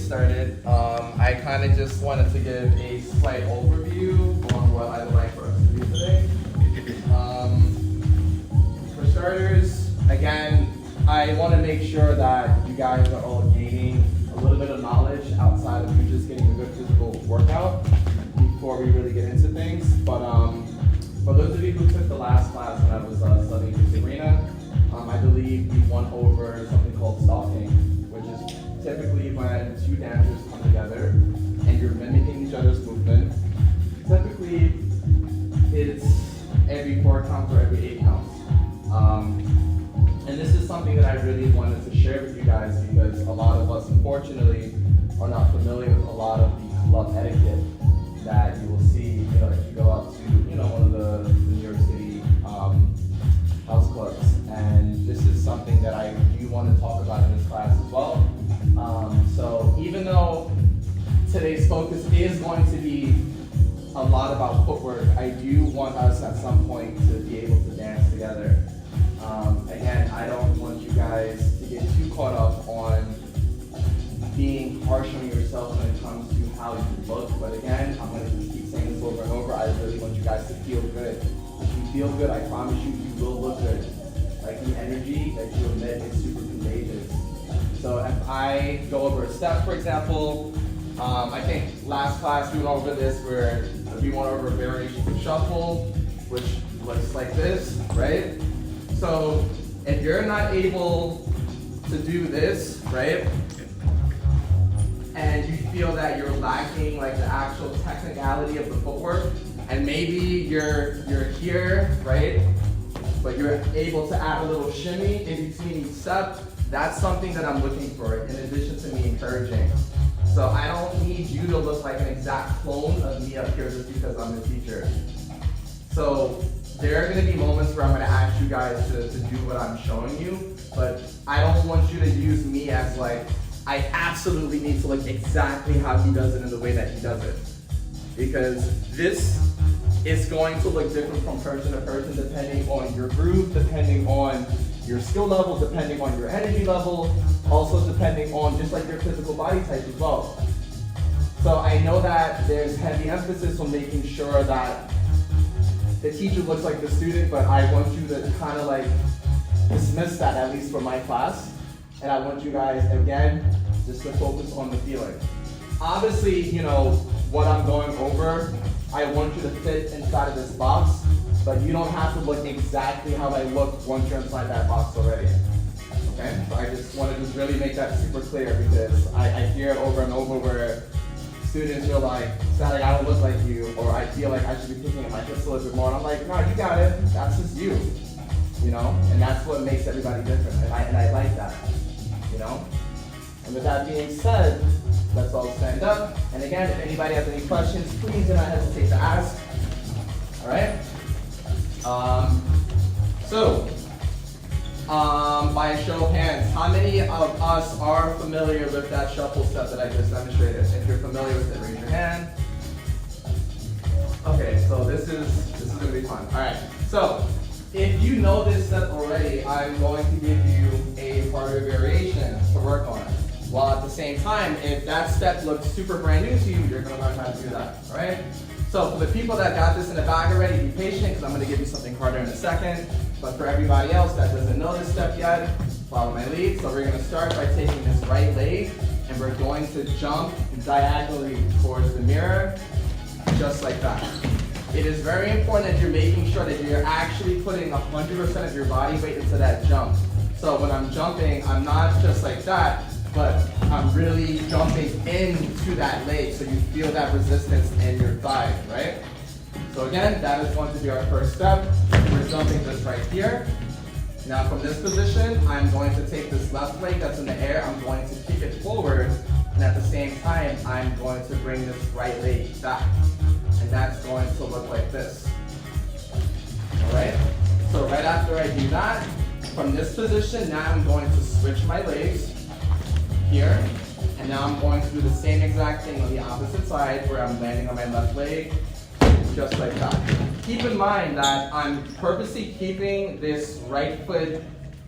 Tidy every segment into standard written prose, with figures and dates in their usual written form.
started, I kind of just wanted to give a slight overview on what I would like for us to do today. For starters, again, I want to make sure that you guys are all gaining a little bit of knowledge outside of you just getting a good physical workout before we really get into things. But for those of you who took the last class when I was studying with Serena, I believe we went over something called stalking, which is typically when two dancers come together and you're mimicking each other's movement. Typically, it's every 4 counts or every 8 counts. And this is something that I really wanted to share with you guys because a lot of us, unfortunately, are not familiar with a lot of the club etiquette that you will see, if you go out to, one of the New York City house clubs. And this is something that I do want to talk about in this class as well. So even though today's focus is going to be a lot about footwork, I do want us at some point to be able to dance together. Again, I don't want you guys to get too caught up on being harsh on yourself when it comes to how you look. But again, I'm going to just keep saying this over and over. I really want you guys to feel good. If you feel good, I promise you, you will look good. Like the energy that you emit is super contagious. So if I go over a step, for example, I think last class we went over this where we went over a variation of shuffle, which looks like this, right? So if you're not able to do this, right, and you feel that you're lacking like the actual technicality of the footwork, and maybe you're here, right, but you're able to add a little shimmy in between each step, that's something that I'm looking for in addition to me encouraging. So I don't need you to look like an exact clone of me up here just because I'm the teacher. So there are going to be moments where I'm going to ask you guys to do what I'm showing you, but I don't want you to use me as like, I absolutely need to look exactly how he does it in the way that he does it. Because this is going to look different from person to person depending on your groove, depending on your skill level, depending on your energy level, also depending on just like your physical body type as well. So I know that there's heavy emphasis on making sure that the teacher looks like the student, but I want you to kind of like dismiss that, at least for my class. And I want you guys, again, just to focus on the feeling. Obviously, what I'm going over, I want you to fit inside of this box, but you don't have to look exactly how I look once you're inside that box already. Okay? So I just want to really make that super clear because I hear it over and over where students are like, Sally, I don't look like you, or I feel like I should be picking at my hips a little bit more. And I'm like, no, you got it. That's just you. And that's what makes everybody different. And I like that. And with that being said, let's all stand up. And again, if anybody has any questions, please do not hesitate to ask. All right? By a show of hands, how many of us are familiar with that shuffle step that I just demonstrated? If you're familiar with it, raise your hand. Okay, so this is gonna be fun. All right, so if you know this step already, I'm going to give you a harder variation to work on. While at the same time, if that step looks super brand new to you, you're gonna learn how to do that, all right? So for the people that got this in the bag already, be patient, because I'm gonna give you something harder in a second. But for everybody else that doesn't know this step yet, follow my lead. So we're gonna start by taking this right leg, and we're going to jump diagonally towards the mirror, just like that. It is very important that you're making sure that you're actually putting 100% of your body weight into that jump. So when I'm jumping, I'm not just like that, but I'm really jumping into that leg so you feel that resistance in your thigh, right? So again, that is going to be our first step. We're jumping this right here. Now from this position, I'm going to take this left leg that's in the air, I'm going to kick it forward, and at the same time, I'm going to bring this right leg back. And that's going to look like this. All right? So right after I do that, from this position, now I'm going to switch my legs here, and now I'm going to do the same exact thing on the opposite side where I'm landing on my left leg, just like that. Keep in mind that I'm purposely keeping this right foot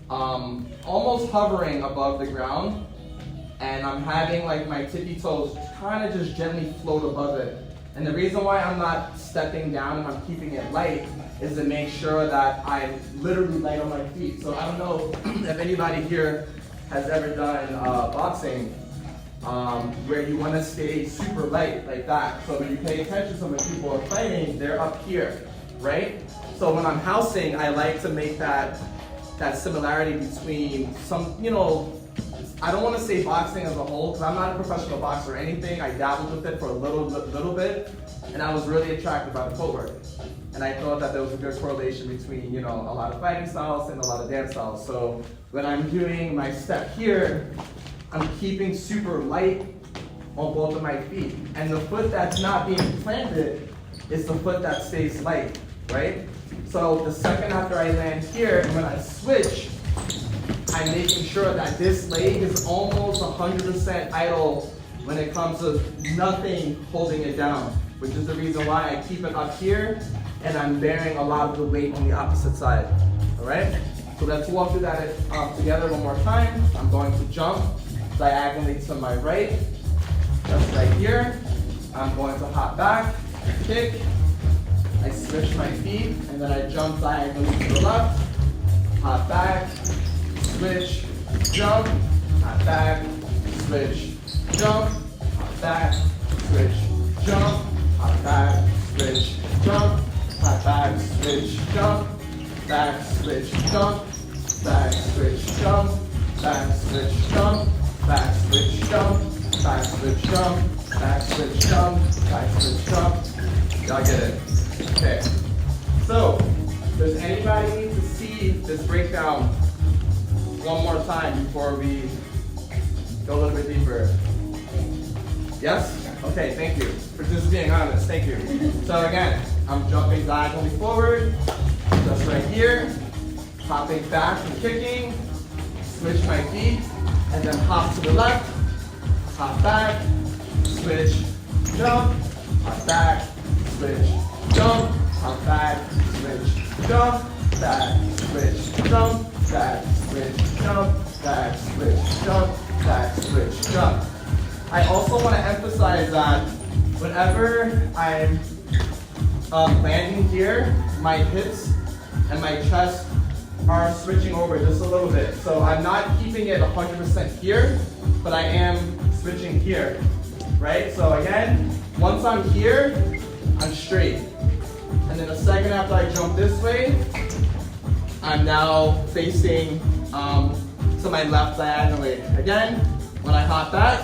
almost hovering above the ground and I'm having like my tippy toes kind of just gently float above it. And the reason why I'm not stepping down and I'm keeping it light is to make sure that I'm literally light on my feet. So I don't know if anybody here has ever done boxing, where you want to stay super light like that. So when you pay attention to when people are fighting, they're up here, right? So when I'm housing, I like to make that similarity between some, you know, I don't want to say boxing as a whole, because I'm not a professional boxer or anything. I dabbled with it for a little bit, and I was really attracted by the footwork. And I thought that there was a good correlation between, you know, a lot of fighting styles and a lot of dance styles. So when I'm doing my step here, I'm keeping super light on both of my feet. And the foot that's not being planted is the foot that stays light, right? So the second after I land here, and when I switch, I'm making sure that this leg is almost 100% idle when it comes to nothing holding it down, which is the reason why I keep it up here and I'm bearing a lot of the weight on the opposite side, all right? So let's walk through that together one more time. I'm going to jump diagonally to my right, just right here. I'm going to hop back, kick, I switch my feet, and then I jump diagonally to the left, hop back, switch, jump, hop back, switch, jump, hop back, switch, jump, hop back, switch, jump, hop back, switch, jump, back, switch, jump, back, switch, jump, back, switch, jump, back, switch, jump, back, switch, jump, back, switch, jump, back, switch, jump. Y'all get it? Okay. So, does anybody need to see this breakdown one more time before we go a little bit deeper? Yes? Okay, thank you for just being honest. Thank you. So again, I'm jumping diagonally forward, just right here, hopping back and kicking, switch my feet, and then hop to the left, hop back, switch, jump, hop back, switch, jump, hop back, switch, jump, back, switch, jump, back, switch, jump, back, switch, jump, back, switch, jump. I also want to emphasize that whenever I'm landing here, my hips and my chest are switching over just a little bit. So I'm not keeping it 100% here, but I am switching here, right? So again, once I'm here, I'm straight. And then the second after I jump this way, I'm now facing to my left diagonally. Again, when I hop back,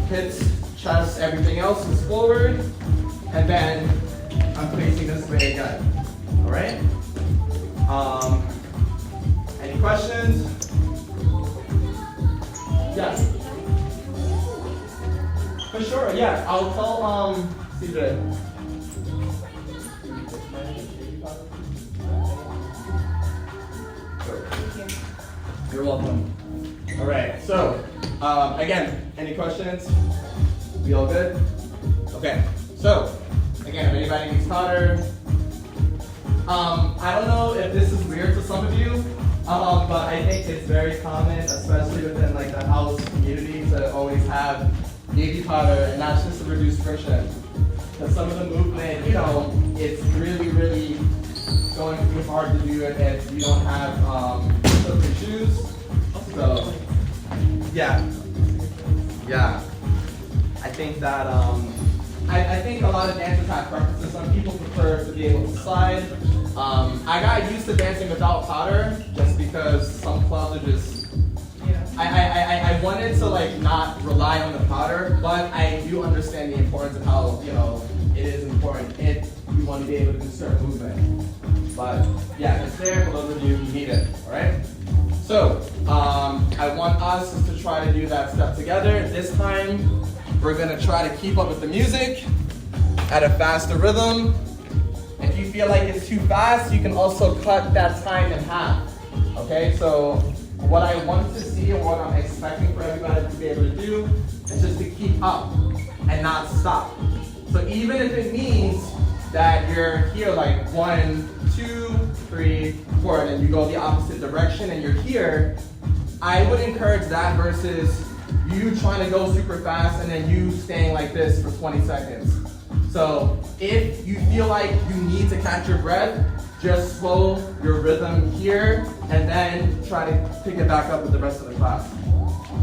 hips, chest, everything else is forward, and then I'm facing this way again. All right? Any questions? Yes. For sure, yeah. I'll tell CJ. You're welcome. All right, so again, any questions? We all good? Okay, so again, if anybody needs powder, I don't know if this is weird to some of you, but I think it's very common, especially within like the house community, to always have baby powder, and that's just to reduce friction. Because some of the movement, you know, it's really, really going to be hard to do it if you don't have slippery shoes. So, yeah. I think that I think a lot of dancers have preferences. Some people prefer to be able to slide. I got used to dancing without powder just because some clubs are just. I wanted to like not rely on the powder, but I do understand the importance of how, you know, it is important if you want to be able to do certain movement. But yeah, it's there for those of you who need it. All right. So I want us to try to do that step together. This time we're gonna try to keep up with the music at a faster rhythm. If you feel like it's too fast, you can also cut that time in half. Okay, so what I want to see and what I'm expecting for everybody to be able to do is just to keep up and not stop. So even if it means that you're here like 1, 2, 3, 4, and then you go the opposite direction and you're here, I would encourage that versus you trying to go super fast and then you staying like this for 20 seconds. So if you feel like you need to catch your breath, just slow your rhythm here and then try to pick it back up with the rest of the class.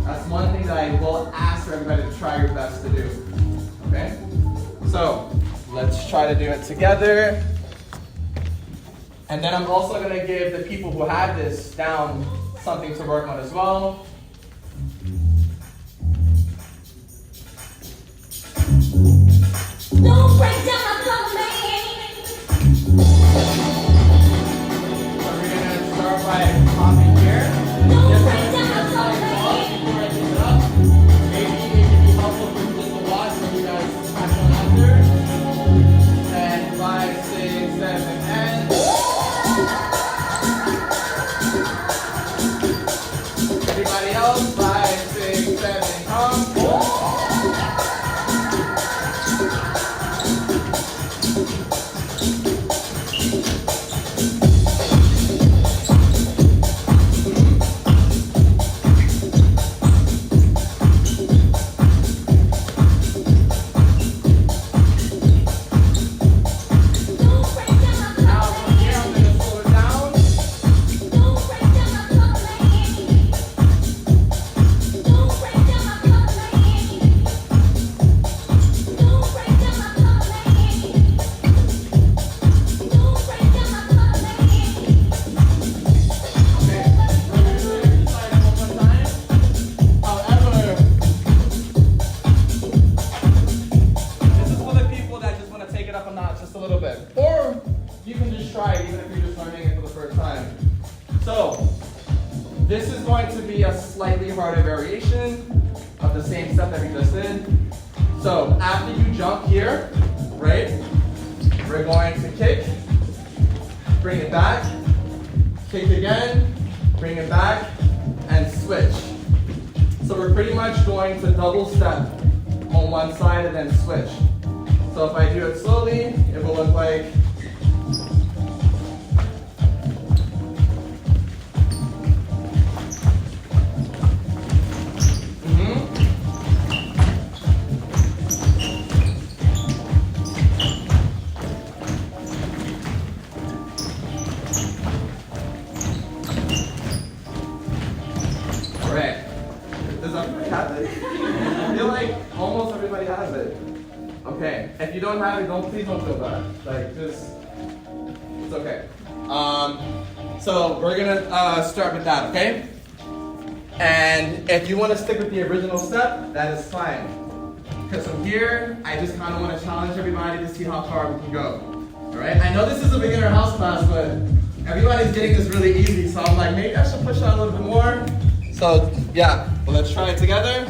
That's one thing that I will ask for everybody to try your best to do. Okay? So let's try to do it together. And then I'm also going to give the people who have this down something to work on as well. Don't break down my plan. So we're going to start by hopping here. Don't break down my plan. Before I pick it up, maybe it can be helpful for you just to watch when you guys catch on after. And 5, 6, 7, and. Everybody else, 5, 6, 7, come. This is going to be a slightly harder variation of the same step that we just did. So after you jump here, right, we're going to kick, bring it back, kick again, bring it back, and switch. So we're pretty much going to double step on one side and then switch. So if I do it slowly, it will look like okay. If you don't have it, please don't feel bad. Like, just, it's okay. So we're gonna start with that, okay? And if you want to stick with the original step, that is fine. Because from here, I just kind of want to challenge everybody to see how far we can go. All right? I know this is a beginner house class, but everybody's getting this really easy. So I'm like, maybe I should push out a little bit more. So yeah, well, let's try it together.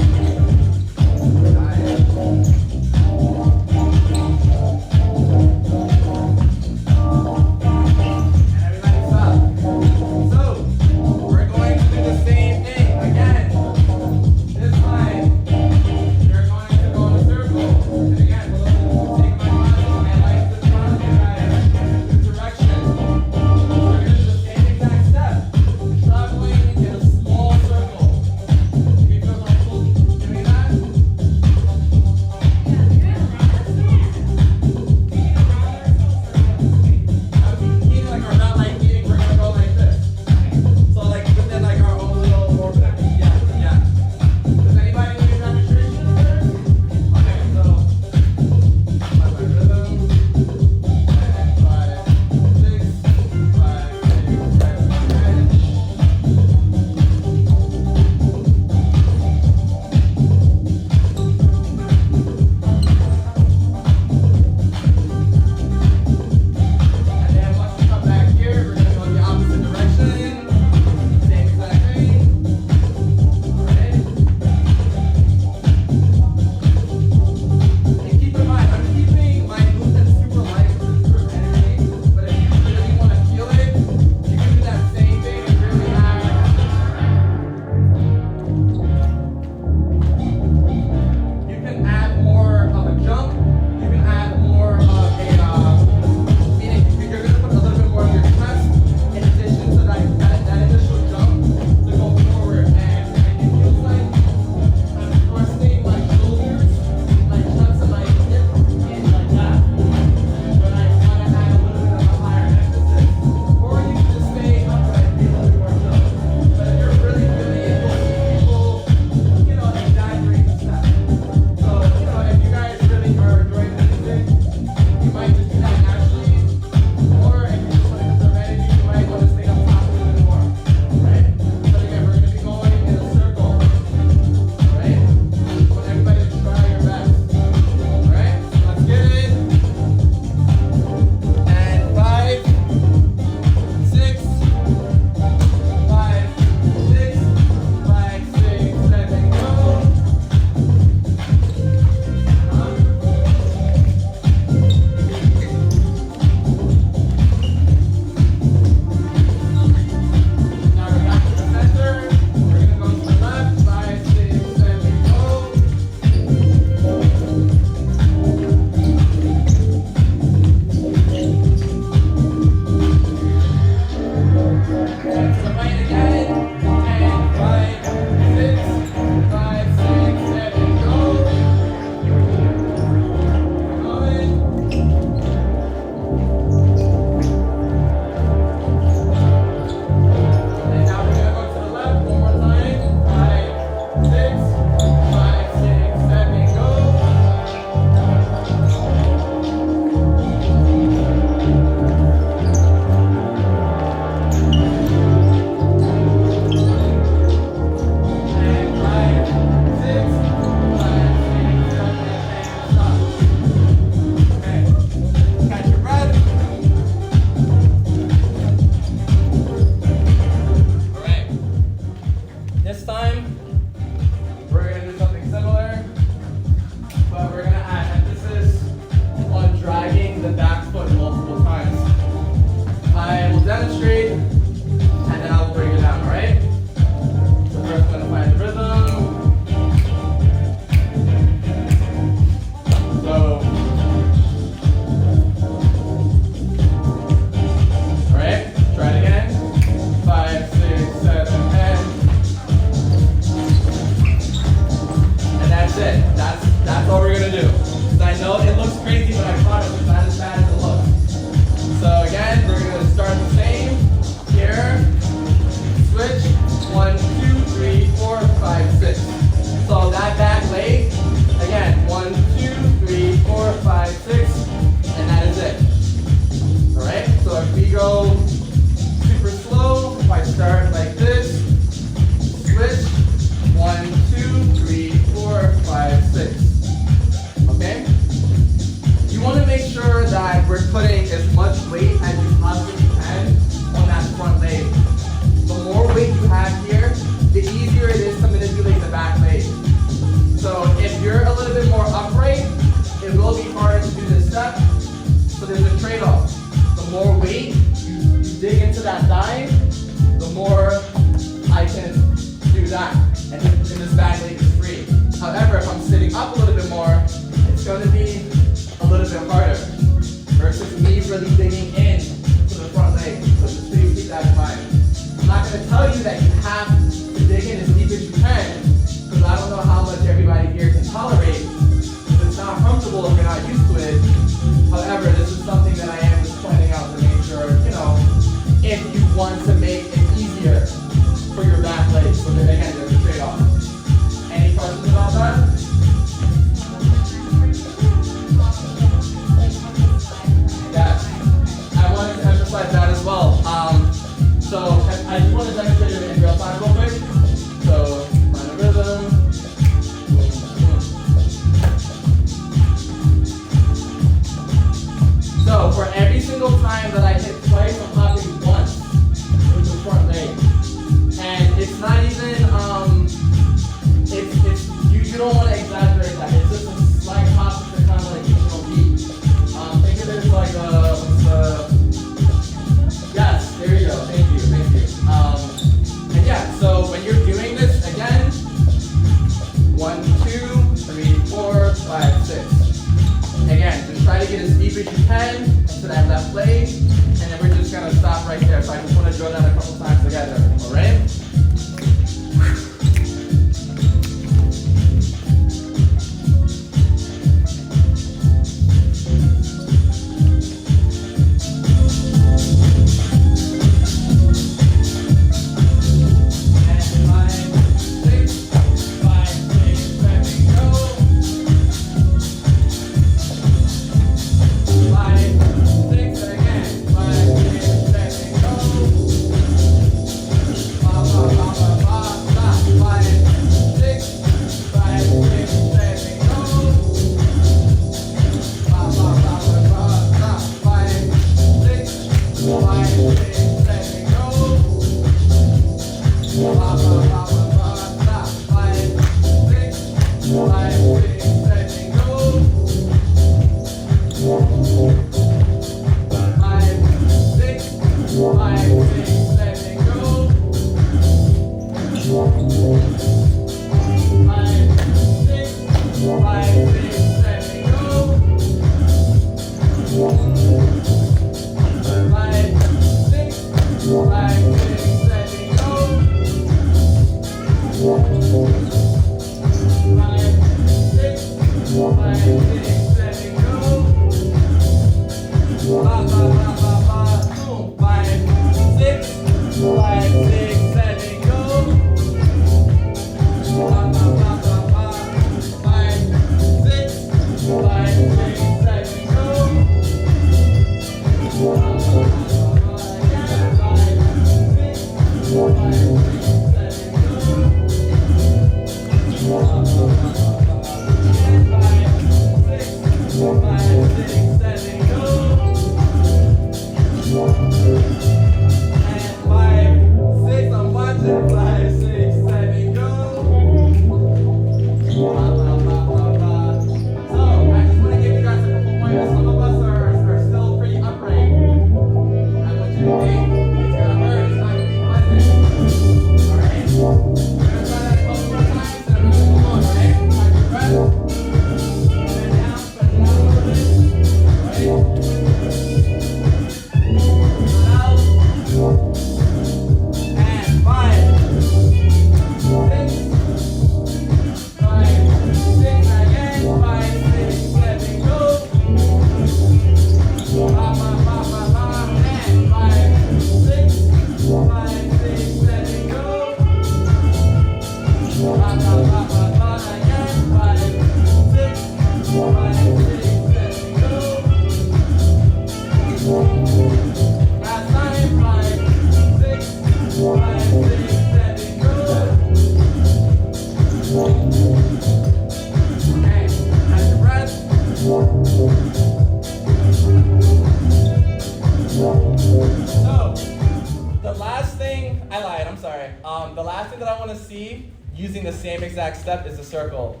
The last thing that I want to see using the same exact step is the circle.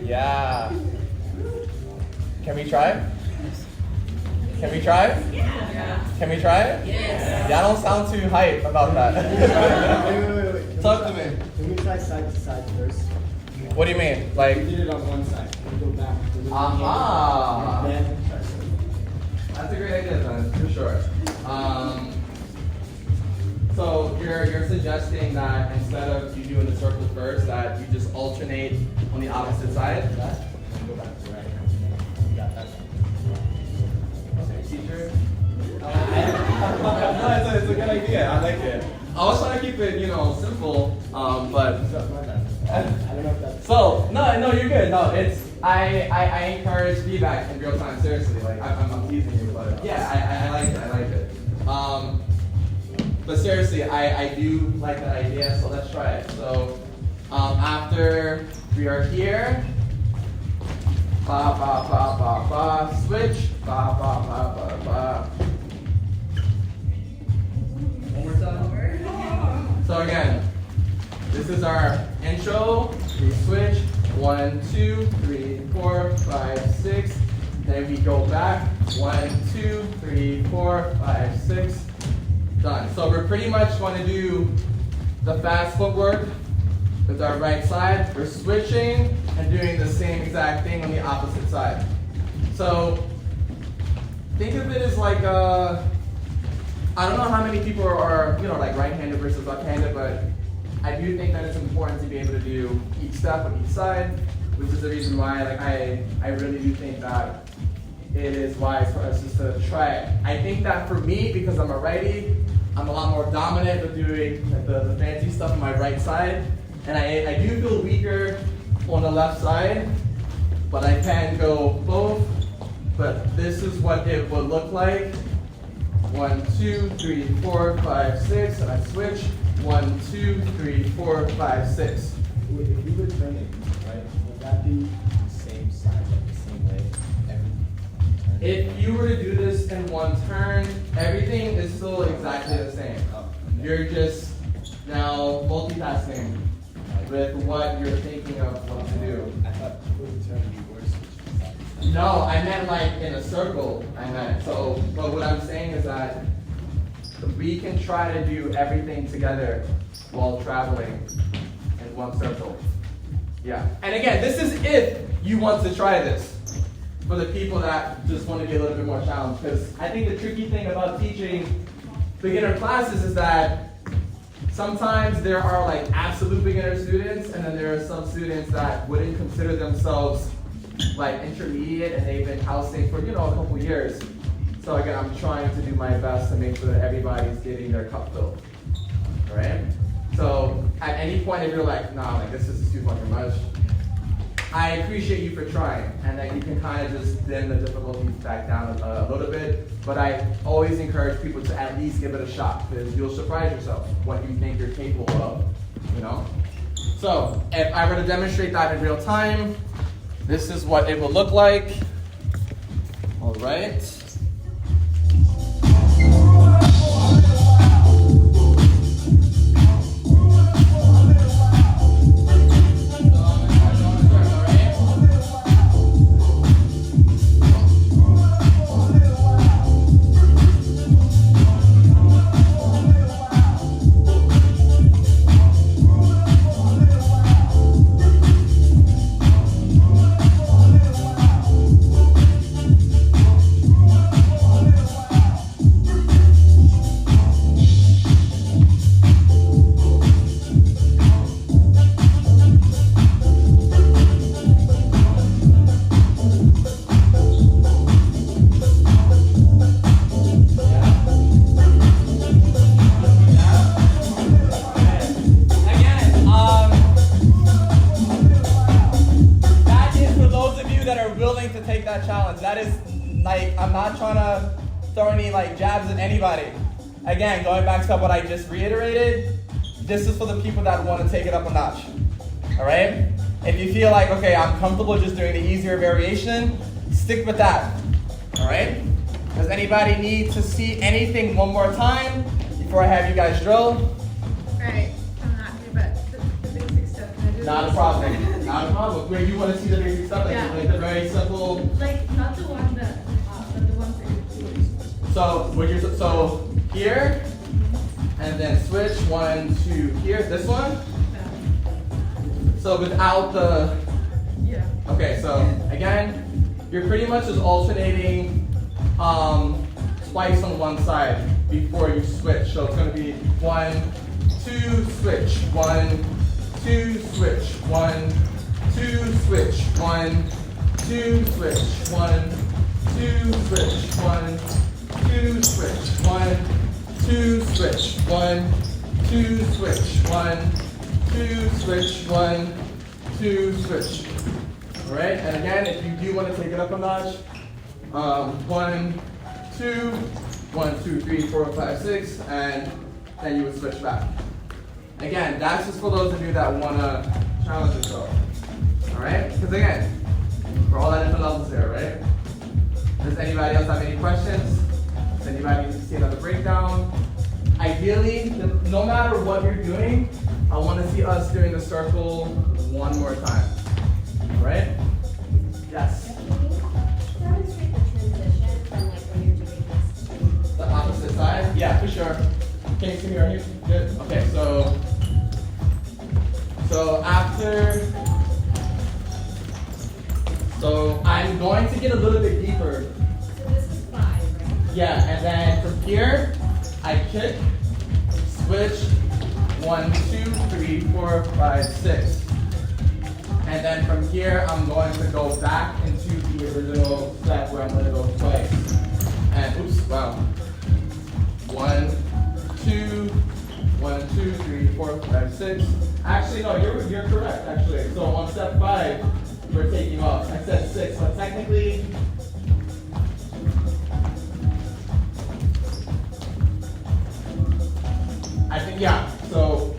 Yeah. Can we try? Can we try? Yeah. Can we try? Yes. Y'all don't sound too hype about that. Wait. Talk to me. Can we try side to side first? What do you mean? Like, We did it on one side. We go back. to the Aha. and then try circle. that's a great idea, then, for sure. So you're suggesting that instead of you doing the circle first, that you just alternate on the opposite side? That, and go back to right. You got that. Okay, teacher. No, it's a good idea. I like it. I was trying to keep it, simple, but My bad. I don't know if that's. so no, you're good. No, it's I encourage feedback in real time. Seriously, like I'm teasing you, but yeah, I like it. I like it. But seriously, I do like that idea. So let's try it. So after we are here, ba ba ba ba ba, switch, ba ba ba ba ba. One more time. So again, this is our intro. We switch 1, 2, 3, 4, 5, 6. Then we go back 1, 2, 3, 4, 5, 6. Done. So we're pretty much going to do the fast footwork with our right side. We're switching and doing the same exact thing on the opposite side. So think of it as like I don't know how many people are like right-handed versus left-handed, but I do think that it's important to be able to do each step on each side, which is the reason why I really do think that it is wise for us just to try it. I think that for me, because I'm a righty, I'm a lot more dominant with doing the fancy stuff on my right side, and I do feel weaker on the left side, but I can go both. But this is what it would look like. 1, 2, 3, 4, 5, 6, and I switch. 1, 2, 3, 4, 5, 6. If we were turning, right, would that be the same side, like the same way every turn? If you were to do this in one turn, everything is still exactly the same. Oh, You're just Now, multitasking with what you're thinking of what to do. I thought people would turn you were switching. No, I meant like in a circle. I meant so. But what I'm saying is that we can try to do everything together while traveling in one circle. Yeah. And again, this is if you want to try this. For the people that just want to be a little bit more challenged, because I think the tricky thing about teaching beginner classes is that sometimes there are like absolute beginner students, and then there are some students that wouldn't consider themselves like intermediate, and they've been housing for a couple years. So again, I'm trying to do my best to make sure that everybody's getting their cup filled. All right? So at any point, if you're like, nah, like this is too fucking much, I appreciate you for trying, and that you can kind of just dim the difficulties back down a little bit. But I always encourage people to at least give it a shot, because you'll surprise yourself what you think you're capable of, So if I were to demonstrate that in real time, this is what it will look like. All right. Jabs at anybody. Again, going back to what I just reiterated, this is for the people that want to take it up a notch. All right? If you feel like, okay, I'm comfortable just doing the easier variation, stick with that. All right? Does anybody need to see anything one more time before I have you guys drill? Right, I'm happy, but the basic stuff. Can I do Not a this? problem. Not a problem. Where you want to see the basic stuff, Yeah. like the very simple. Like, not the one that, but the ones that you do. So here, and then switch 1, 2 here. This one. So without the. Yeah. Okay. So again, you're pretty much just alternating twice on one side before you switch. So it's going to be 1, 2, switch. 1, 2, switch. 1, 2, switch. 1, 2, switch. 1, 2, switch. 1, 2, switch. 1, 2, switch. 1, 2, switch. 1, 2, switch. 1, 2, switch. All right. And again, if you do want to take it up a notch, 1, 2, 1, 2, 3, 4, 5, 6, and then you would switch back. Again, that's just for those of you that want to challenge yourself. All right? Because again, we're all at different levels here, right? Does anybody else have any questions? Does anybody need to see another breakdown? Ideally, no matter what you're doing, I want to see us doing the circle one more time. All right? Yes? Demonstrate the transition from like when you're doing this to The opposite side? Yeah, for sure. Can you see me right here? Good. Okay, so after, so I'm going to get a little bit deeper. So this is 5, right? Yeah, and then from here, I kick, switch, 1, 2, 3, 4, 5, 6. And then from here, I'm going to go back into the original step where I'm going to go twice. And oops, wow. 1, 2, 1, 2, 3, 4, 5, 6. Actually, no, you're correct, actually. So on step 5, we're taking off. I said 6, but technically, I think, yeah. So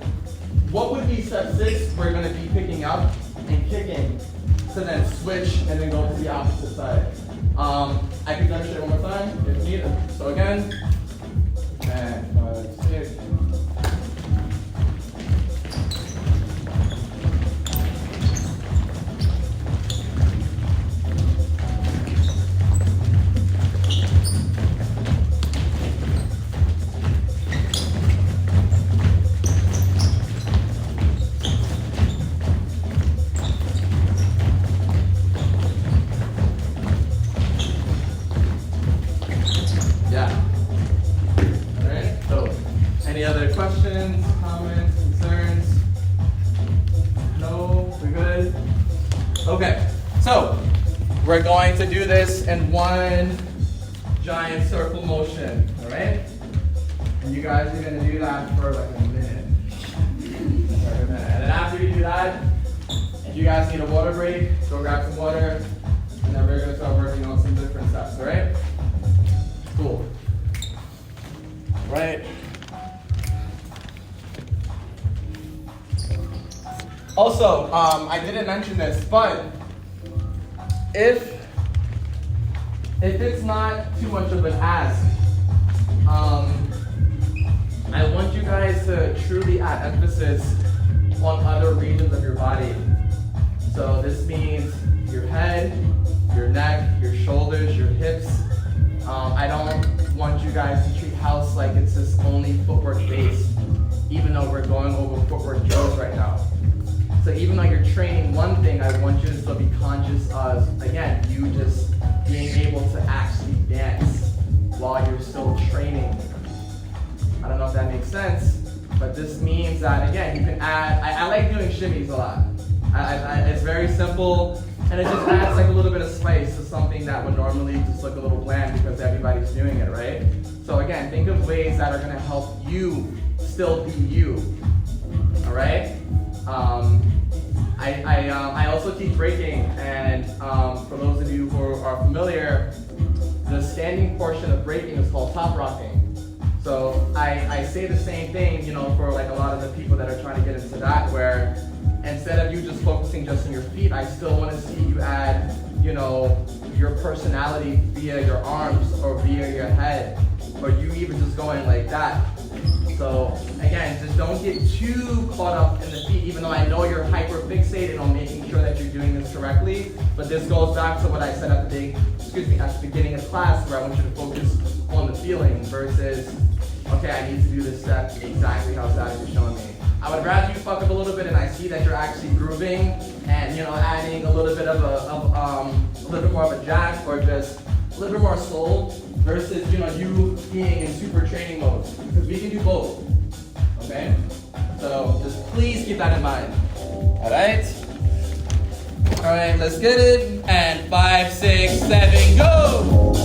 what would be step 6? We're going to be picking up and kicking to then switch and then go to the opposite side. I can demonstrate one more time if needed. So again, and 5, 6. we're going to do this in one giant circle motion, all right? And you guys are gonna do that for like a minute. And then after you do that, if you guys need a water break, go grab some water, and then we're gonna start working on some different steps, all right? Cool. Right. Also, I didn't mention this, but if it's not too much of an ask, I want you guys to truly add emphasis on other regions of your body. So this means your head, your neck, your shoulders, your hips. I don't want you guys to treat house like it's just only footwork based, even though we're going over footwork drills right now. So even though you're training one thing, I want you to still be conscious of, again, you just being able to actually dance while you're still training. I don't know if that makes sense, but this means that, again, you can add, I like doing shimmies a lot. It's very simple, and it just adds like a little bit of spice to something that would normally just look a little bland because everybody's doing it, right? So again, think of ways that are gonna help you still be you, all right? I also teach breaking, and for those of you who are familiar, the standing portion of breaking is called top rocking. So I say the same thing, you know, for like a lot of the people that are trying to get into that, where instead of you just focusing just on your feet, I still want to see you add, you know, your personality via your arms or via your head, or you even just going like that. So again, just don't get too caught up in the feet, even though I know you're hyper fixated on making sure that you're doing this correctly. But this goes back to what I said at the beginning of class, where I want you to focus on the feeling versus, okay, I need to do this step exactly how Zach is showing me. I would rather you fuck up a little bit and I see that you're actually grooving and, you know, adding a little bit of a little bit more of a jack or just a little bit more soul versus, you know, you being in super training mode. Because we can do both, okay? So just please keep that in mind, all right? All right, let's get it. And 5, 6, 7, go!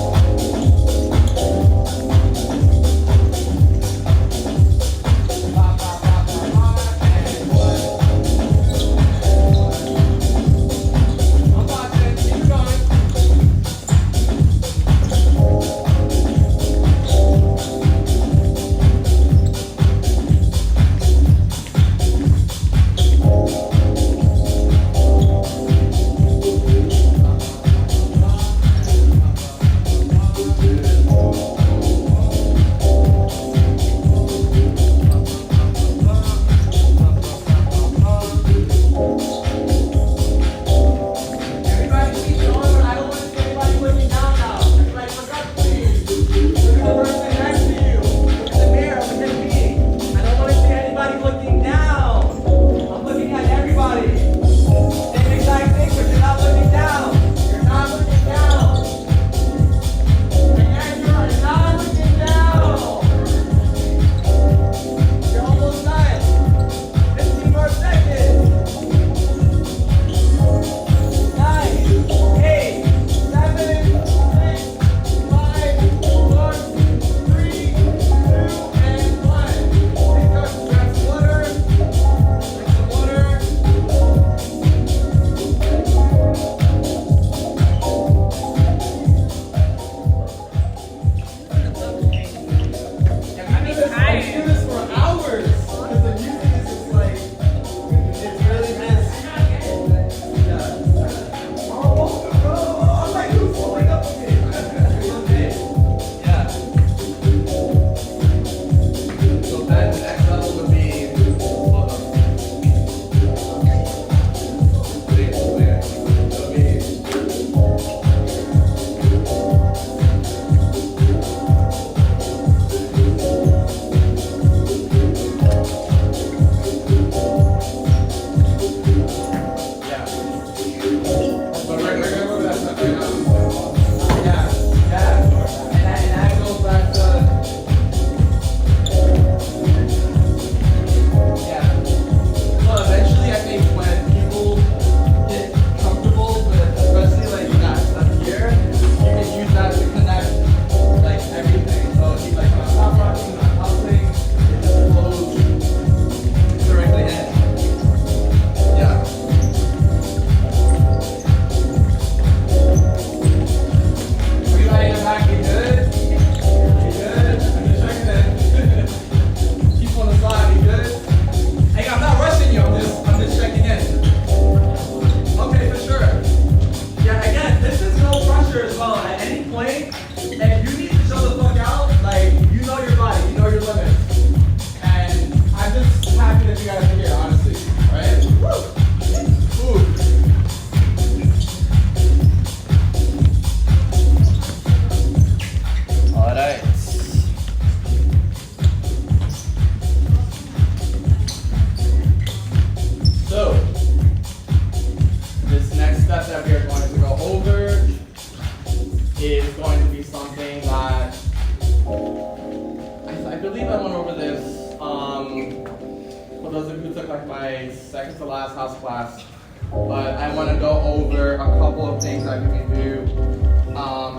my second to last house class, but I want to go over a couple of things that you can do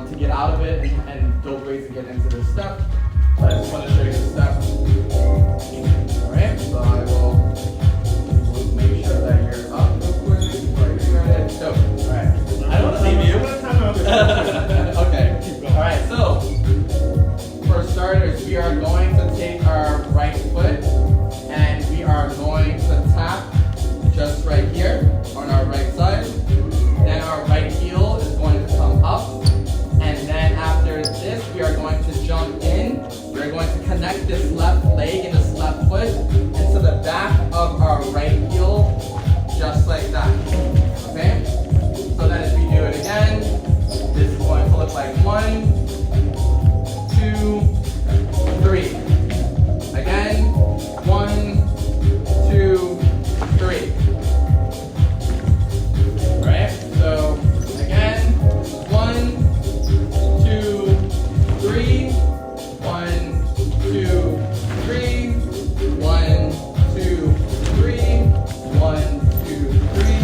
to get out of it and those ways to get into this step. So I just want to show you the steps. Alright, so I will make sure that you're up real quick before I get started. So, alright. I don't see you. Okay. Alright, so for starters, we are going to take our right foot and we are going to tap just right here on our right side. Then our right heel is going to come up. And then after this, we are going to jump in. We're going to connect this left leg and this left foot into the back of our right heel, just like that. Okay? So then if we do it again, this is going to look like 1, 2, 3. Again, 1, 2, 3. Right? So again, 1, 2, 3. 1, 2, 3. 1, 2, 3. 1, 2, 3.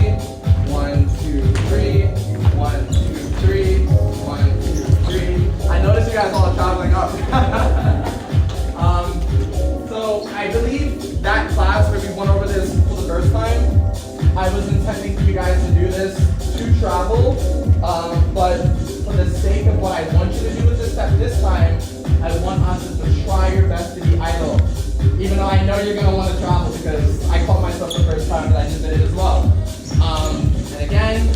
1, 2, 3. 1, 2, 3. 1, 2, 3. I noticed you guys all traveling up. So I believe that class where we went over this for the first time, I was intending for you guys to do this to travel, but for the sake of what I want you to do with this step this time, I want us to try your best to be idle. Even though I know you're going to want to travel because I caught myself the first time that I just did it as well. And again,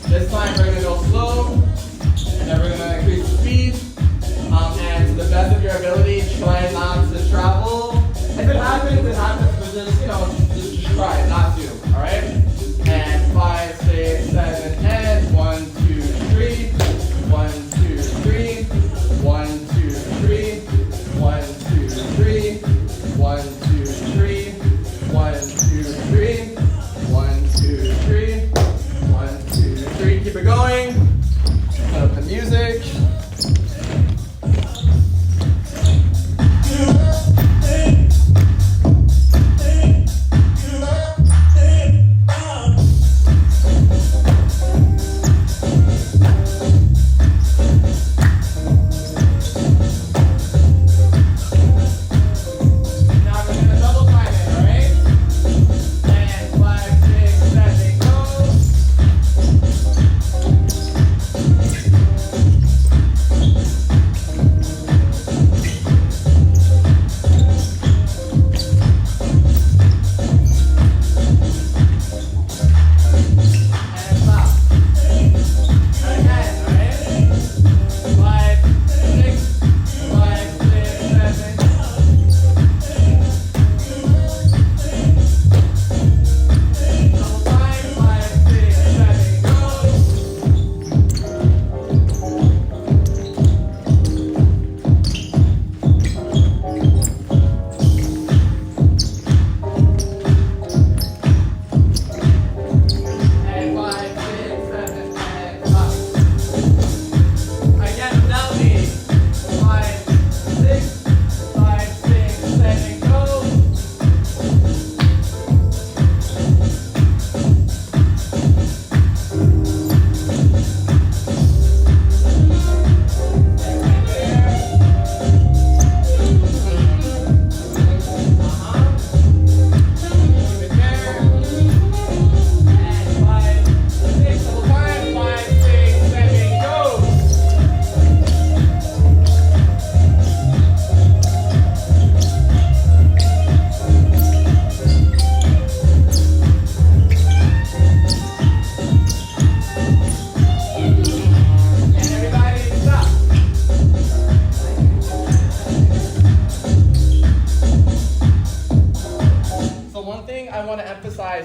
this time we're going to go slow, and then we're going to increase the speed. And to the best of your ability, try not to travel. If it happens, it happens, but just, just try not to, alright? And 5, 6, 7, and 1, 2, 3. 1, 2, 3. 1, 2, 3. 1, 2, 3. 1, 2, 3. 1, 2, 3. 1, 2, 3. 1, 2, 3. Keep it going. Put up the music.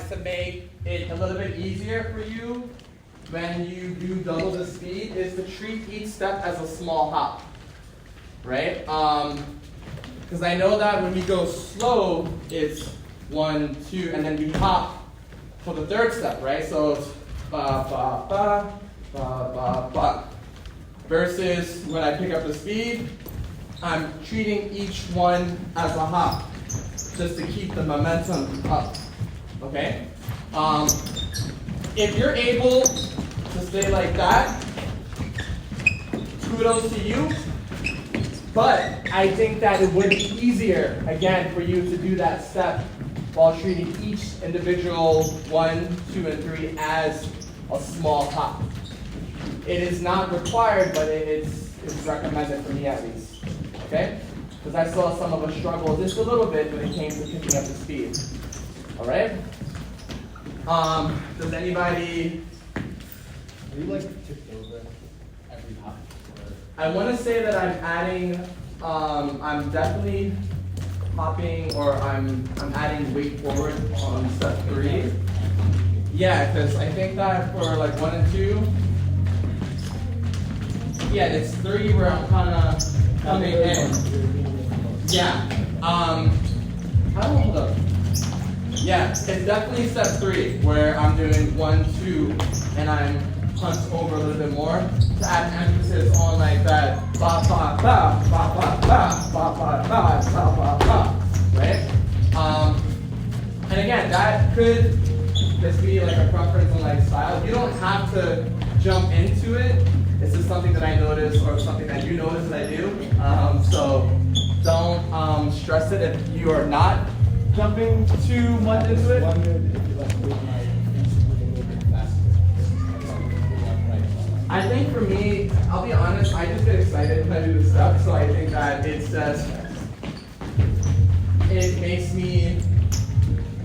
To make it a little bit easier for you when you do double the speed is to treat each step as a small hop, right? Because I know that when we go slow, it's 1, 2, and then we hop for the third step, right? So it's ba, ba, ba, ba, ba, ba. Versus when I pick up the speed, I'm treating each one as a hop, just to keep the momentum up. Okay? If you're able to stay like that, kudos to you. But I think that it would be easier, again, for you to do that step while treating each individual 1, 2, and 3 as a small hop. It is not required, but it's recommended for me at least. Okay? Because I saw some of us struggle just a little bit when it came to picking up the speed. All right? Does anybody? Are you like tipped over every hop? I want to say that I'm adding. I'm definitely hopping, or I'm adding weight forward on step 3. Yeah, because I think that for like 1 and 2. Yeah, it's 3 where I'm kind of coming in. Yeah. Hold up. Yeah, it's definitely step 3 where I'm doing 1, 2, and I'm hunched over a little bit more to add emphasis on like that ba ba ba ba ba ba ba ba ba ba ba ba, right? And again, that could just be like a preference on like style. You don't have to jump into it. This is something that I notice, or something that you notice that I do. So don't stress it if you are not jumping too much into it. Wondered if you like move my feet a little bit faster. I think for me, I'll be honest, I just get excited when I do this stuff, so I think that it's just, it makes me,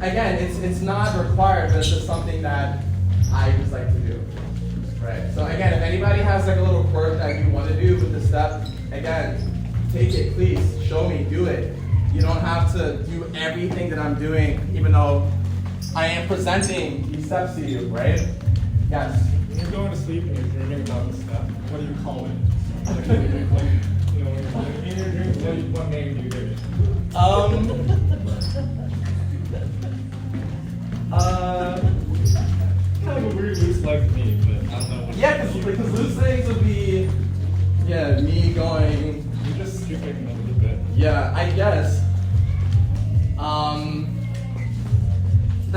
again, it's not required, but it's just something that I just like to do. Right. So again, if anybody has like a little quirk that you want to do with the step, again, take it, please, show me, do it. You don't have to do everything that I'm doing, even though I am presenting these steps to you, right? Yes. When you're going to sleep and you're dreaming about this stuff, what do you call it? Like, you know, when you're in your dreams, what name do you give it? Kind of a weird loose like me, but I don't know what. Yeah, because loose things would be, yeah, me going. You're just skipping a little bit. Yeah, I guess.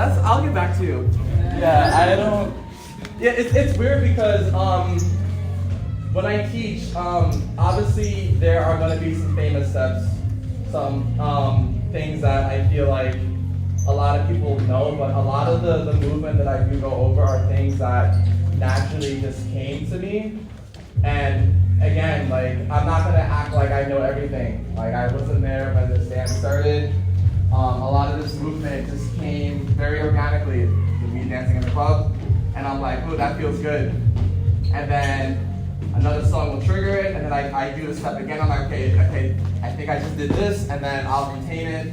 I'll get back to you. Yeah, I don't. Yeah, it's weird because when I teach, obviously there are going to be some famous steps, some things that I feel like a lot of people know, but a lot of the movement that I do go over are things that naturally just came to me. And again, like, I'm not going to act like I know everything. Like, I wasn't there when this dance started. A lot of this movement just came very organically with me dancing in the club. And I'm like, oh, that feels good. And then another song will trigger it, and then I do the step again. I'm like, okay, I think I just did this, and then I'll retain it.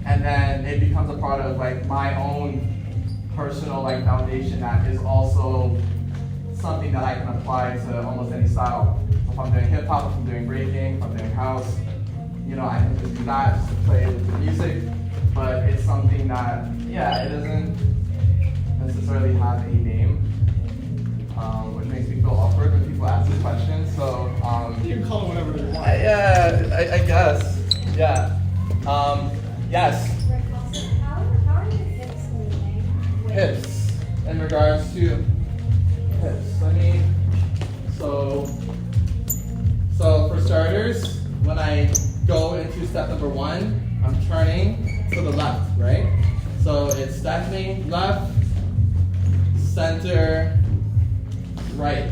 And then it becomes a part of like my own personal like foundation that is also something that I can apply to almost any style. If I'm doing hip hop, if I'm doing breaking, if I'm doing house, you know, I can just do that just to play with the music. But it's something that, yeah, it doesn't necessarily have a name, which makes me feel awkward when people ask this question. So You can call it whatever you want. I guess, yeah. Yes. Rick, also, how are your hips moving? with- Hips, in regards to hips. So for starters, when I go into step number 1, I'm turning to the left, right? So it's definitely left, center, right.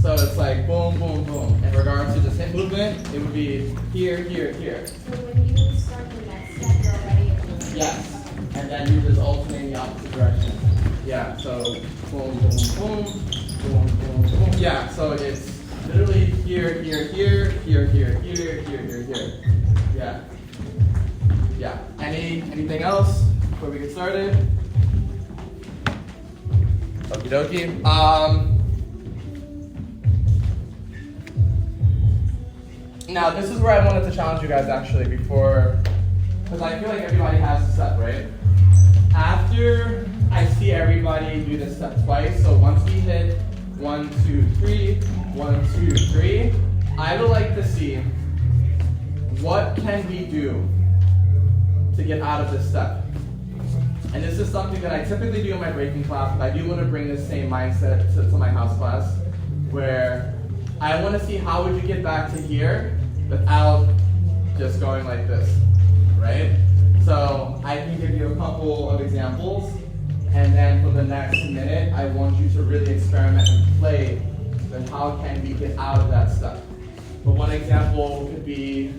So it's like boom, boom, boom. In regards to just hip movement, it would be here, here, here. So when you start the next step, you're already moving. Yes. And then you just alternate in the opposite direction. Yeah, so boom, boom, boom, boom, boom, boom. Yeah, so it's literally here, here, here, here, here, here, here, here, here. Yeah. Yeah. Anything else before we get started? Okie dokie. Now this is where I wanted to challenge you guys actually before, because I feel like everybody has a step, right? After I see everybody do this step twice, so once we hit 1, 2, 3, 1, 2, 3, I would like to see what can we do to get out of this step. And this is something that I typically do in my breaking class, but I do want to bring this same mindset to my house class, where I want to see how would you get back to here without just going like this, right? So I can give you a couple of examples, and then for the next minute, I want you to really experiment and play with how can we get out of that stuff. But one example could be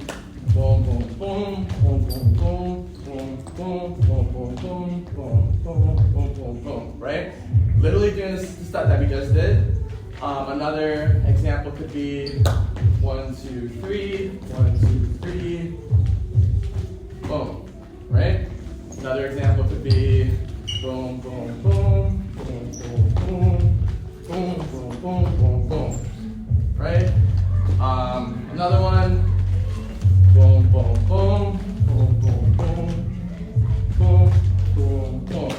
boom, boom, boom, boom, boom, boom, boom, boom, boom, boom, boom, boom, boom, boom, boom, boom, right? Literally doing this stuff that we just did. Another example could be 1, 2, 3, 1, 2, 3, boom, right? Another example could be boom, boom, boom, boom, boom, boom, boom, boom, boom, boom, boom, right? Another one, boom, boom, boom, boom, boom, boom, boom, boom, boom.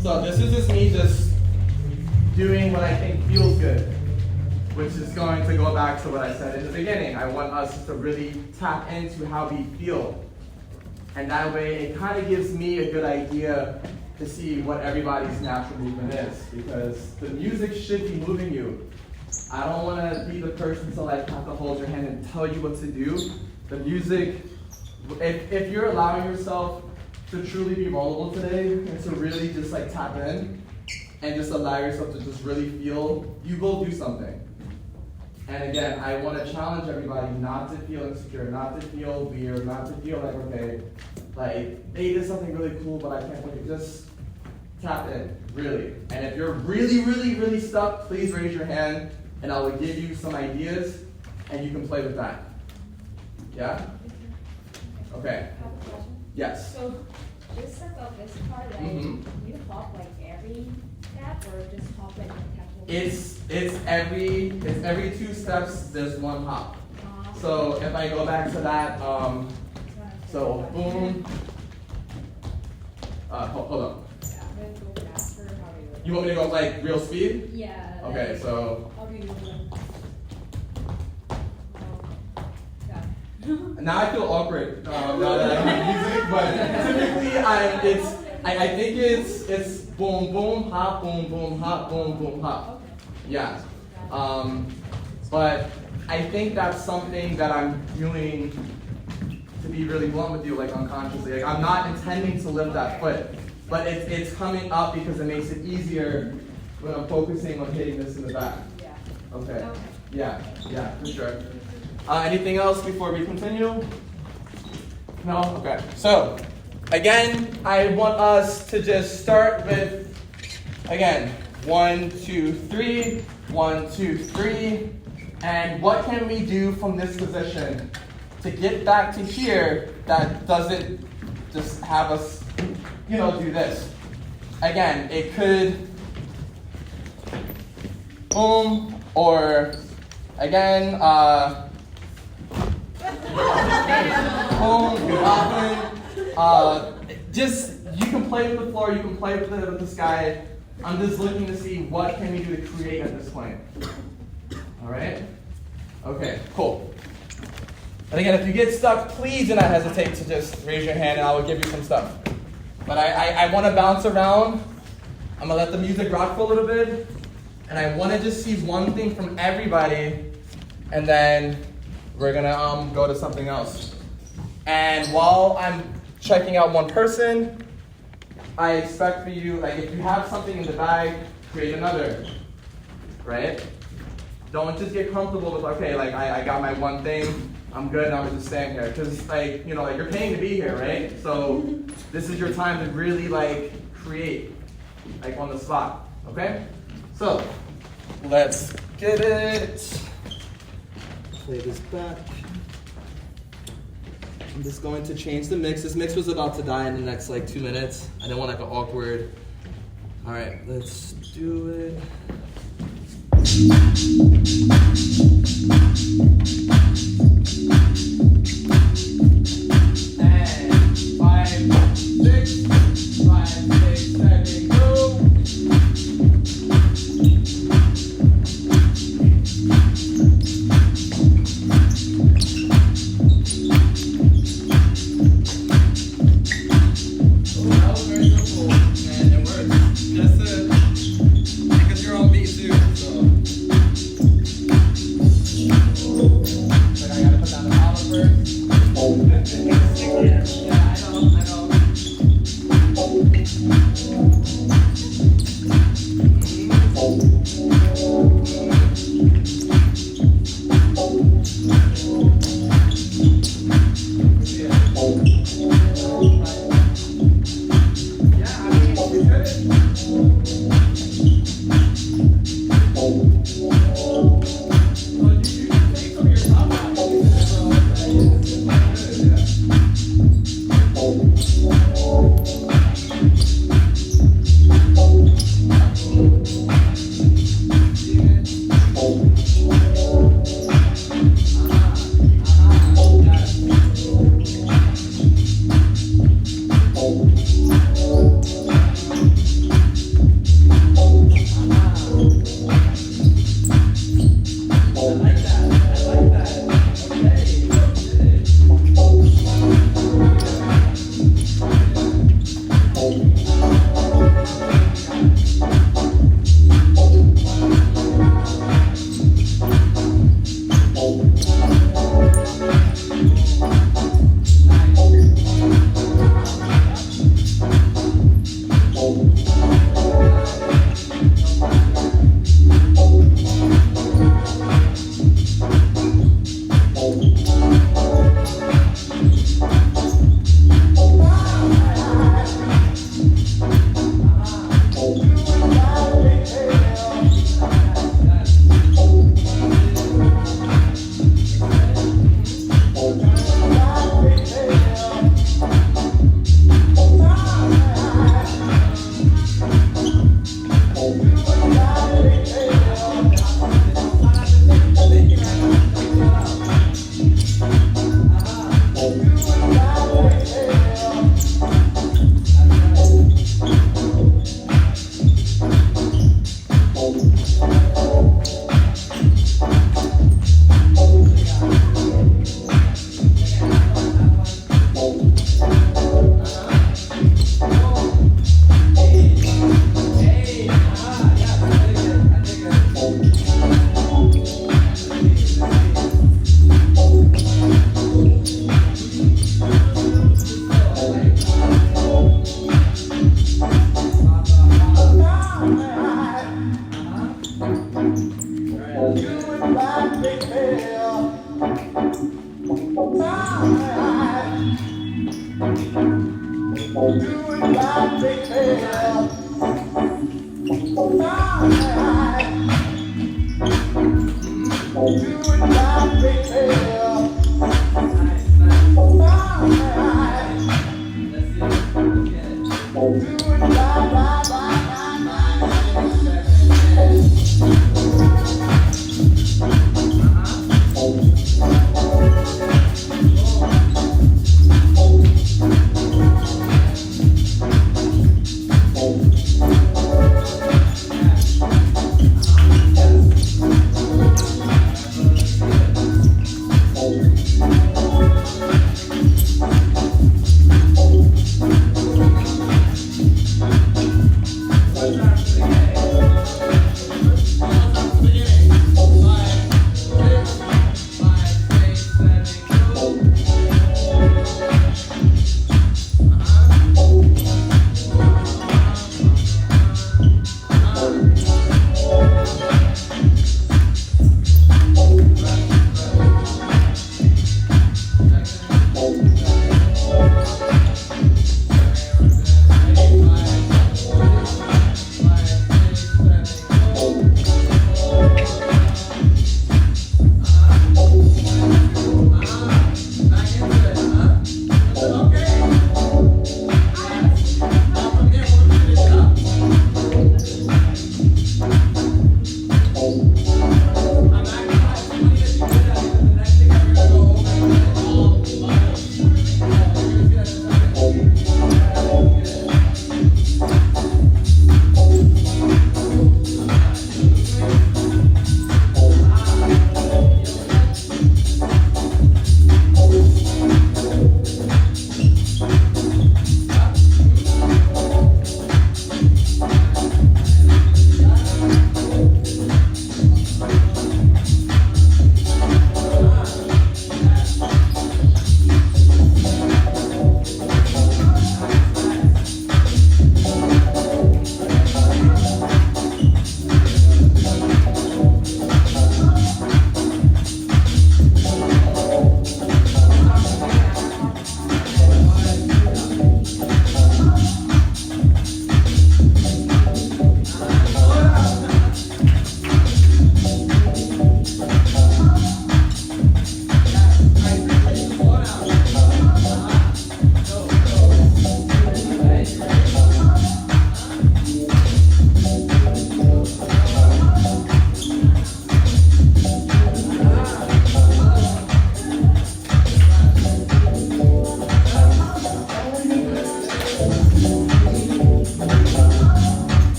So this is just me just doing what I think feels good, which is going to go back to what I said in the beginning. I want us to really tap into how we feel. And that way it kind of gives me a good idea to see what everybody's natural movement is, because the music should be moving you. I don't want to be the person to like have to hold your hand and tell you what to do. The music, if you're allowing yourself to truly be vulnerable today and to really just like tap in and just allow yourself to just really feel, you will do something. And again, I want to challenge everybody not to feel insecure, not to feel weird, not to feel like, okay, like they did something really cool, but I can't look at, just tap in, really. And if you're really, really, really stuck, please raise your hand and I will give you some ideas and you can play with that. Yeah? Okay. I have a question. Yes. So just about this part, right? Mhm. You hop like every step or just hop like a couple? It's every 2 steps, there's 1 hop. So if I go back to that, so boom. Hold up. Yeah, I'm gonna go faster. How do you? You want me to go like real speed? Yeah. Okay, like, so How do you? Yeah. now I feel awkward now that I have music, but typically I think it's boom boom hop boom boom hop boom boom hop. Okay. Yeah. But I think that's something that I'm doing, to be really blunt with you, like unconsciously. Like I'm not intending to lift that foot, but it's coming up because it makes it easier when I'm focusing on hitting this in the back. Yeah. Okay. Okay. Yeah, for sure. Anything else before we continue? No? Okay. So, again, I want us to just start with, again, 1, 2, 3, 1, 2, 3. And what can we do from this position to get back to here that doesn't just have us, do this? Again, it could boom, or again, boom, just, you can play with the floor, you can play with the sky. I'm just looking to see what can we do to create at this point. All right? Okay, cool. And again, if you get stuck, please do not hesitate to just raise your hand and I will give you some stuff. But I want to bounce around. I'm going to let the music rock for a little bit. And I want to just see one thing from everybody. And then we're going to go to something else. And while I'm checking out one person, I expect for you, like if you have something in the bag, create another, right? Don't just get comfortable with, okay, like I got my one thing, I'm good, and I'm just staying here. Because like you're paying to be here, right? So this is your time to really like create, like on the spot, okay? So let's get it. Play this back. I'm just going to change the mix. This mix was about to die in the next like 2 minutes. I didn't want like an awkward. All right, let's do it. And 5, 6, 5, 6, 7, go. Oh, that was very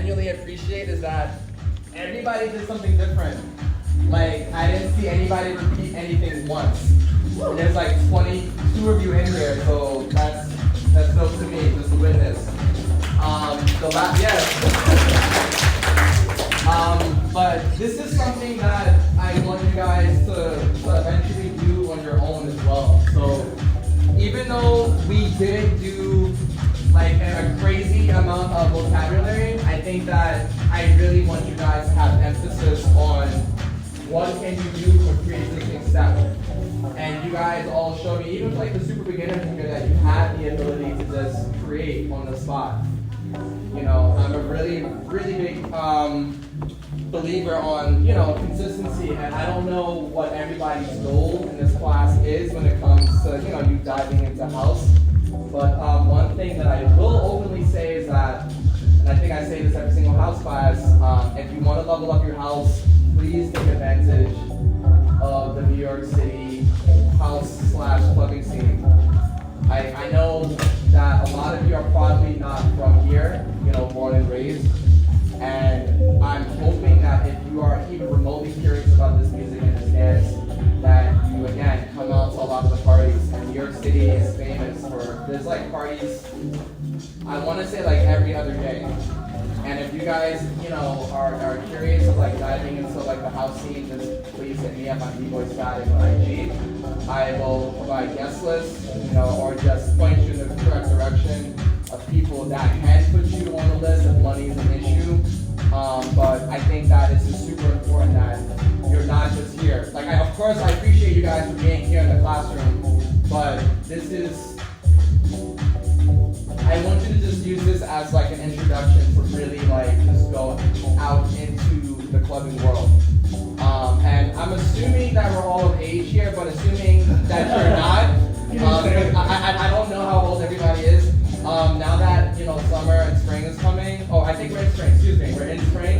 genuinely appreciate is that everybody did something different. Like, I didn't see anybody repeat anything once. And there's like 22 of you in here, so that's dope to me, just a witness. But this is something that I want you guys to eventually do on your own as well. So even though we didn't do like a crazy amount of vocabulary, I think that I really want you guys to have emphasis on what can you do for pre-existing steps. And you guys all showed me, even like the super beginners in here, that you have the ability to just create on the spot. You know, I'm a really, really big believer on, you know, consistency, and I don't know what everybody's goal in this class is when it comes to, you know, you diving into house. But one thing that I will openly say is that, and I think I say this every single house class, if you want to level up your house, please take advantage of the New York City house/clubbing scene. I know that a lot of you are probably not from here, you know, born and raised, and I'm hoping that if you are even remotely curious about this music and this dance, that you again come out to a lot of the parties. And New York City is famous for, there's like parties, I want to say like every other day. And if you guys, you know, are curious of like diving into like the house scene, just please hit me up on B-Boy-Static on IG. I will provide guest lists, you know, or just point you in the correct direction of people that can put you on the list if money is an issue. But I think that it's just super important that you're not just here. Like, of course, I appreciate you guys for being here in the classroom, but this is, I want you to just use this as like an introduction to really like just go out into the clubbing world. And I'm assuming that we're all of age here, but assuming that you're not, I don't know how old everybody is. Now that, you know, summer and spring is coming, oh, I think we're in spring, excuse me, we're in spring.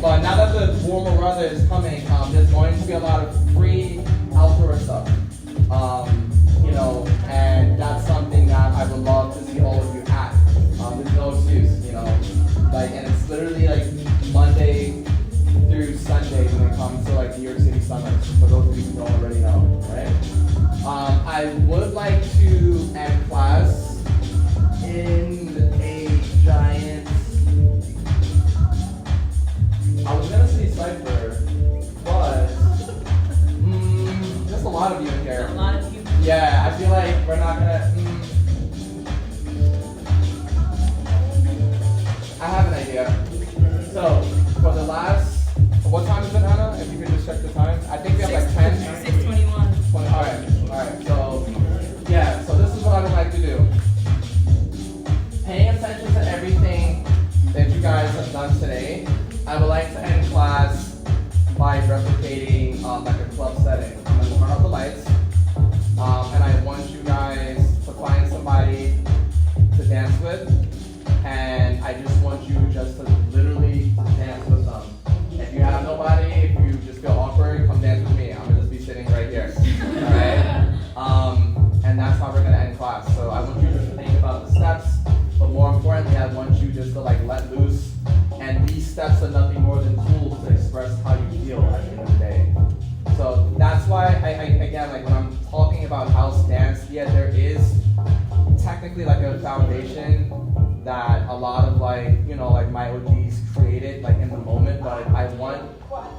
But now that the warmer weather is coming, there's going to be a lot of free outdoor stuff. You know, and that's something that I would love to see all of you at. There's no excuse, you know, like, and it's literally like Monday through Sunday when it comes to like New York City summers, for those of you who don't already know, right? I would like to end class in a giant, I was gonna say cipher, but there's a lot of you in here. A lot of you. Yeah, I feel like we're not gonna. I have an idea. So, for the last, what time is it, Hannah? If you could just check the time. I think we have like 10. 6:21. Alright. So, yeah, so this is what I would like to do. Paying attention to everything that you guys have done today, I would like to end class by replicating like a club setting. I'm going to turn off the lights, and I want you guys to find somebody to dance with, and I just want you just to literally dance with them. If you have nobody, if you just feel awkward, come dance with me. I'm going to just be sitting right here. Alright? And that's how we're going to end class. So I want you to think about the steps, but more importantly, I want you just to like let loose. And these steps are nothing more than tools to express how you feel at the end of the day. So that's why I again, like when I'm talking about house dance, yeah, there is technically like a foundation that a lot of like, you know, like my OGs created like in the moment, but I want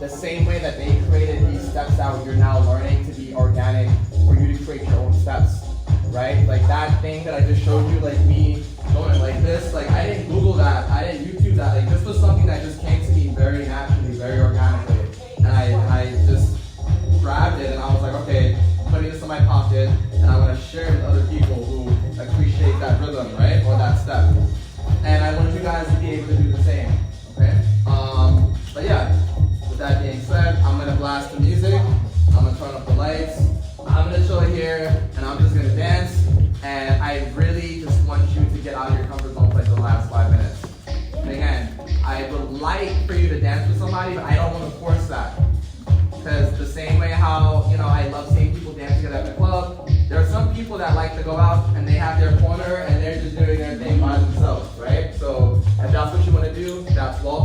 the same way that they created these steps out, you're now learning to be organic for you to create your own steps, right? Like that thing that I just showed you, like me going like this, like I didn't Google that, I didn't YouTube that, like this was something that just came to me very naturally, very organically, and I just grabbed it and I was like, okay, I'm putting this in my pocket and I want to share it with other people who appreciate that rhythm, right, or that step, and I want you guys to be able to do the same, okay? But yeah, with that being said, I'm gonna blast the music, I'm gonna turn up the lights, I'm gonna chill here, and I'm just gonna dance. And I really just want you to get out of your comfort zone for like the last 5 minutes. And again, I would like for you to dance with somebody, but I don't want to force that. Because the same way how, you know, I love seeing people dance together at the club, there are some people that like to go out and they have their corner and they're just doing their thing by themselves, right? So if that's what you want to do, that's law.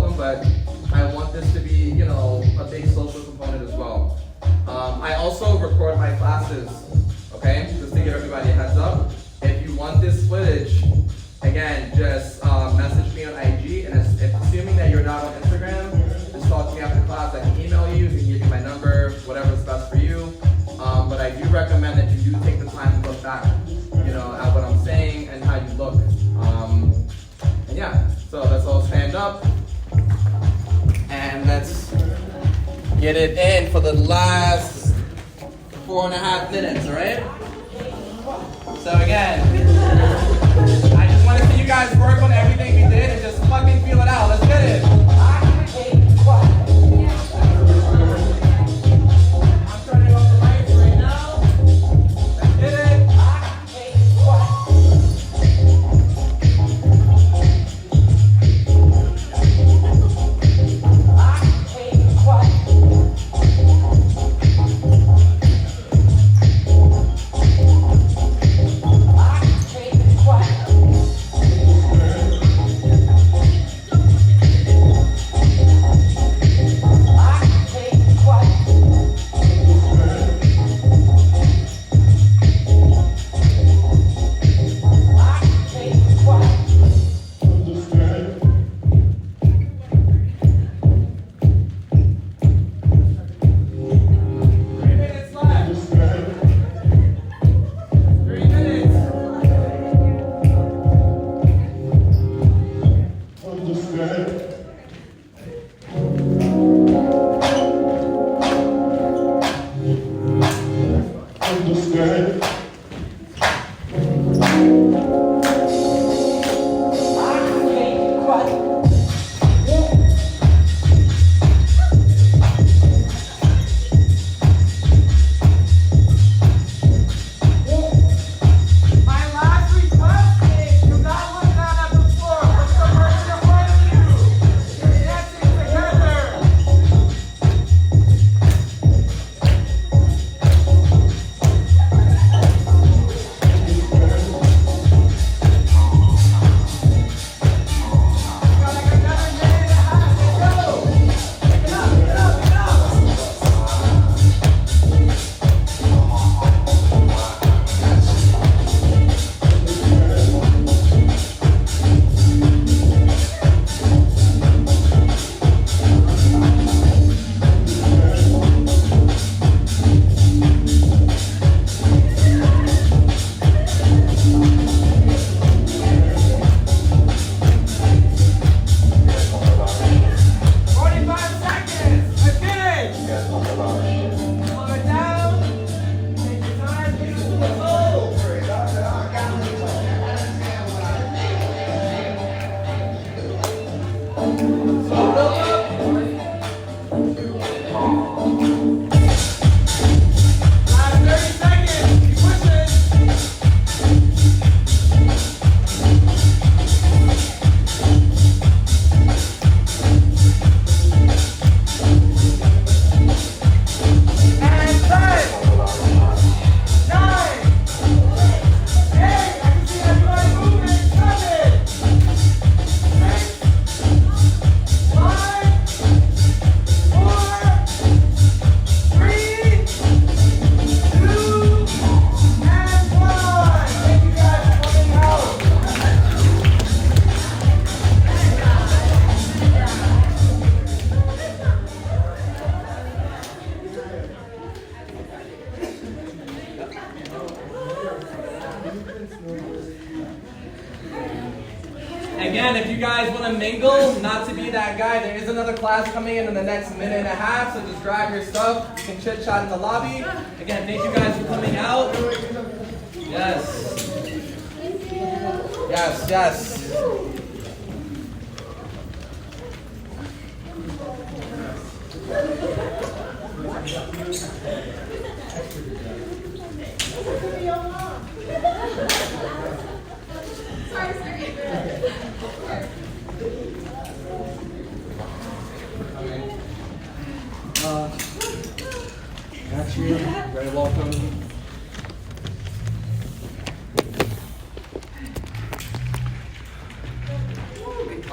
classes, okay? Just to give everybody a heads up. If you want this footage, again, just message me on IG, and if assuming that you're not on Instagram, just talk to me after class. I can email you, you can give me my number, whatever's best for you. But I do recommend that you do take the time to look back, at what I'm saying and how you look. And yeah, so let's all stand up and let's get it in for the last 4.5 minutes, all right? So again, I just want to see you guys work on everything we did and just fucking feel it out. Let's get it. I'm turning off the lights right now. Let's get it. Again, if you guys want to mingle, not to be that guy, there is another class coming in the next minute and a half, so just grab your stuff. You can chit chat in the lobby. Again, thank you guys for coming out. Yes. Yes, yes. Got you. Very welcome.